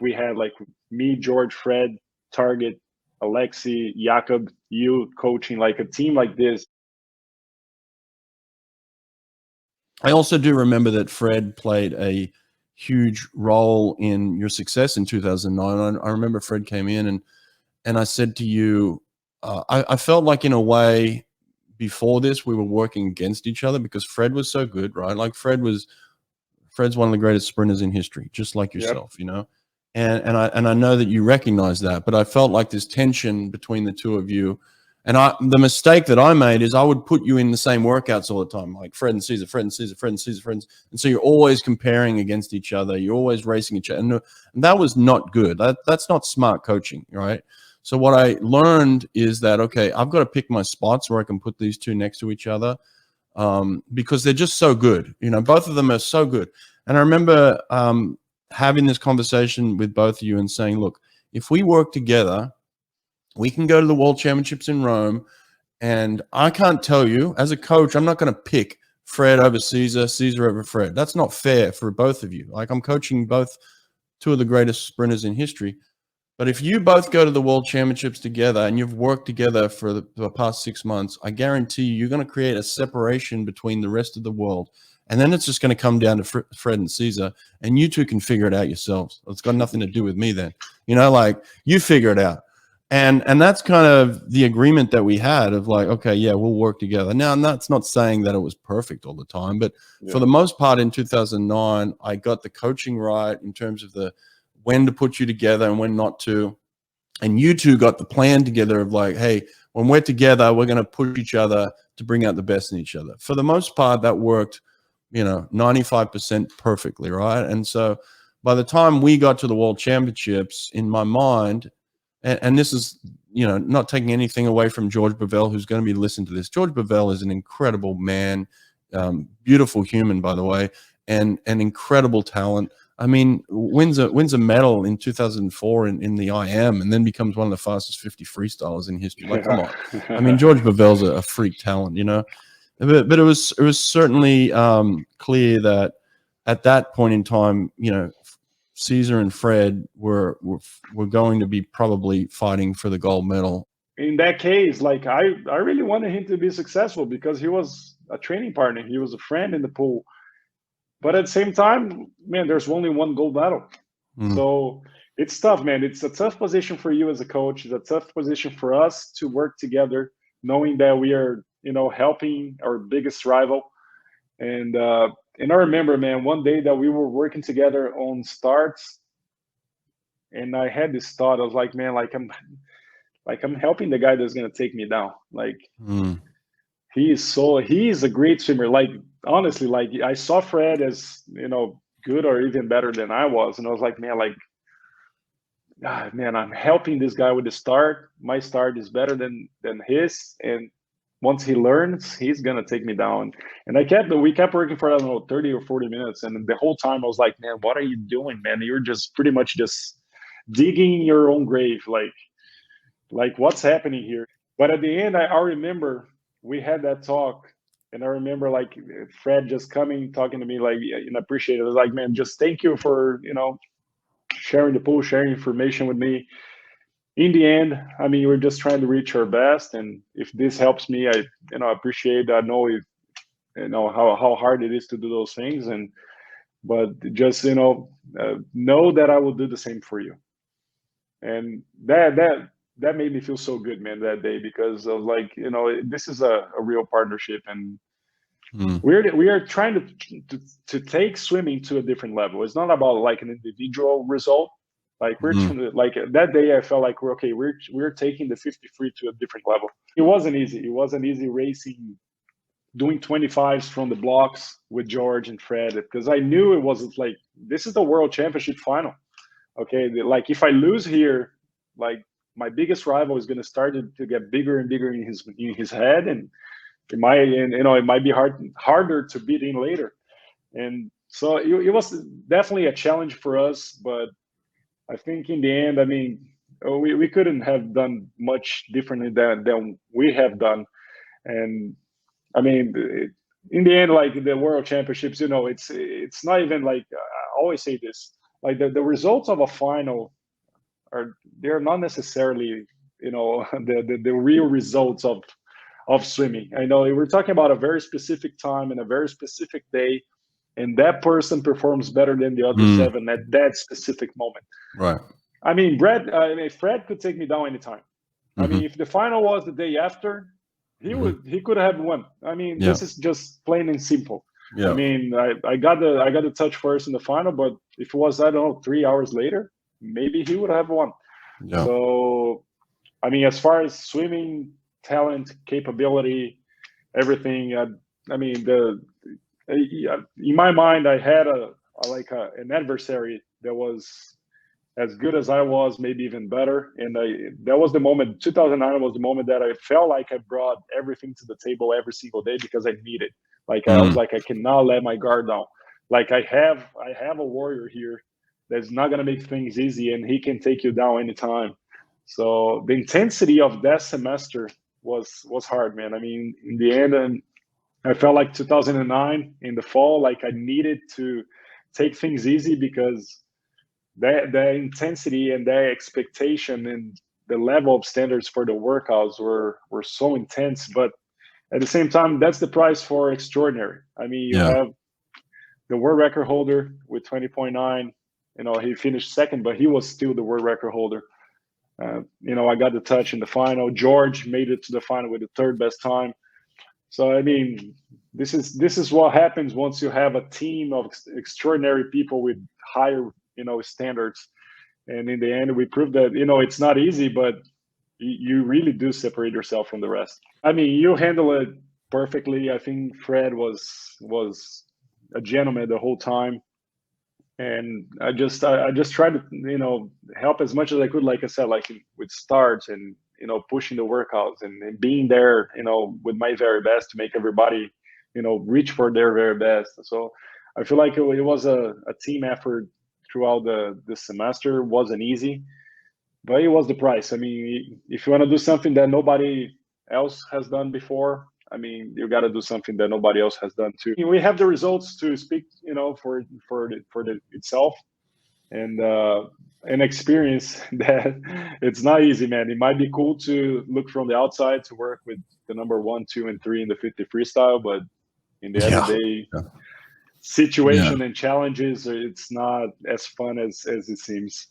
We had like me, George, Fred, Targett, Alexei, Jakob, you coaching like a team like this. I also do remember that Fred played a huge role in your success in 2009. I remember Fred came in and I said to you, I felt like in a way before this we were working against each other because Fred was so good, right? Like Fred's one of the greatest sprinters in history, just like Yep. yourself, you know. And I know that you recognize that, but I felt like this tension between the two of you. And the mistake that I made is I would put you in the same workouts all the time, like Fred and Cesar, Fred and Cesar, Fred and Cesar, friends. And so you're always comparing against each other. You're always racing each other. And that was not good. That's not smart coaching, right? So what I learned is that, okay, I've got to pick my spots where I can put these two next to each other, because they're just so good. You know, both of them are so good. And I remember having this conversation with both of you and saying, look, if we work together, we can go to the World Championships in Rome. And I can't tell you, as a coach, I'm not going to pick Fred over Cesar, Cesar over Fred. That's not fair for both of you. Like, I'm coaching both two of the greatest sprinters in history. But if you both go to the World Championships together and you've worked together for the past 6 months, I guarantee you're going to create a separation between the rest of the world. And then it's just going to come down to Fred and Cesar, and you two can figure it out yourselves. It's got nothing to do with me then. You know, like, you figure it out. And that's kind of the agreement that we had of like, okay, yeah, we'll work together. Now, and that's not saying that it was perfect all the time, but for the most part in 2009, I got the coaching right in terms of the when to put you together and when not to. And you two got the plan together of like, hey, when we're together, we're going to push each other to bring out the best in each other. For the most part, that worked, 95% perfectly, right? And so by the time we got to the World Championships, in my mind, and this is, not taking anything away from George Bovell, who's going to be listening to this. George Bovell is an incredible man, beautiful human, by the way, and an incredible talent. I mean, wins a medal in 2004 in the IM, and then becomes one of the fastest 50 freestylers in history. Like, come on. I mean, George Bovell's a freak talent, But it was certainly clear that at that point in time, Cesar and Fred were going to be probably fighting for the gold medal. In that case, like I really wanted him to be successful because he was a training partner. He was a friend in the pool. But at the same time, man, there's only one gold medal. So it's tough, man. It's a tough position for you as a coach. It's a tough position for us to work together, knowing that we are, helping our biggest rival. And I remember, man, one day that we were working together on starts, and I had this thought. I was like, man, I'm helping the guy that's gonna take me down. Like, he is a great swimmer. Like, honestly, like, I saw Fred as, good or even better than I was, and I was like, man, man, I'm helping this guy with the start. My start is better than his, and once he learns, he's gonna take me down. And we kept working for, I don't know, 30 or 40 minutes, and the whole time I was like, man, what are you doing, man? You're just pretty much just digging your own grave. Like what's happening here? But at the end, I remember we had that talk, and I remember like Fred just coming, talking to me, like, and I appreciate it. I was like, man, just thank you for, sharing the pool, sharing information with me. In the end, I mean, we're just trying to reach our best, and if this helps me, I appreciate. I know how hard it is to do those things, but just know that I will do the same for you. And that made me feel so good, man, that day, because I was like, this is a real partnership, and we are trying to take swimming to a different level. It's not about like an individual result. Like, we're like that day, I felt like we're taking the 53 to a different level. It wasn't easy. It wasn't easy racing, doing 25s from the blocks with George and Fred, because I knew it wasn't like, this is the World Championship final. Okay, like, if I lose here, like, my biggest rival is going to start to get bigger and bigger in his head, and it might be harder to beat in later. And so it was definitely a challenge for us, but I think in the end, I mean, we couldn't have done much differently than we have done. And I mean, in the end, like, the World Championships, it's not even like, I always say this, like the results of a final they're not necessarily, you know, the real results of swimming. I know we're talking about a very specific time and a very specific day, and that person performs better than the other 7 at that specific moment. Right. I mean, Fred could take me down anytime. I mean, if the final was the day after, he could have won. I mean, this is just plain and simple. I mean, I got the touch first in the final, but if it was, I don't know, 3 hours later, maybe he would have won. So, I mean, as far as swimming talent, capability, everything, I mean, in my mind, I had an adversary that was as good as I was, maybe even better. And that was the moment. 2009 was the moment that I felt like I brought everything to the table every single day because I needed. Like I was like, I cannot let my guard down. Like I have a warrior here that's not gonna make things easy, and he can take you down anytime. So the intensity of that semester was hard, man. I mean, in the end, I felt like 2009 in the fall, like I needed to take things easy because the intensity and the expectation and the level of standards for the workouts were so intense. But at the same time, that's the price for extraordinary. I mean, you have the world record holder with 20.9. You know, he finished second, but he was still the world record holder. You know, I got the touch in the final. George made it to the final with the 3rd best time. So I mean, this is what happens once you have a team of extraordinary people with higher, you know, standards. And in the end, we proved that, you know, it's not easy, but you really do separate yourself from the rest. I mean, you handle it perfectly. I think Fred was a gentleman the whole time. And I just tried to, you know, help as much as I could, like I said, like with starts and, you know, pushing the workouts and being there, you know, with my very best to make everybody, you know, reach for their very best. So I feel like it was a team effort throughout the semester. It wasn't easy, but it was the price. I mean, if you want to do something that nobody else has done before, I mean, you got to do something that nobody else has done too. We have the results to speak, you know, for itself, and an experience that it's not easy, man. It might be cool to look from the outside to work with the number 1, 2, and 3 in the 50 freestyle, but in the everyday situation and challenges, it's not as fun as it seems.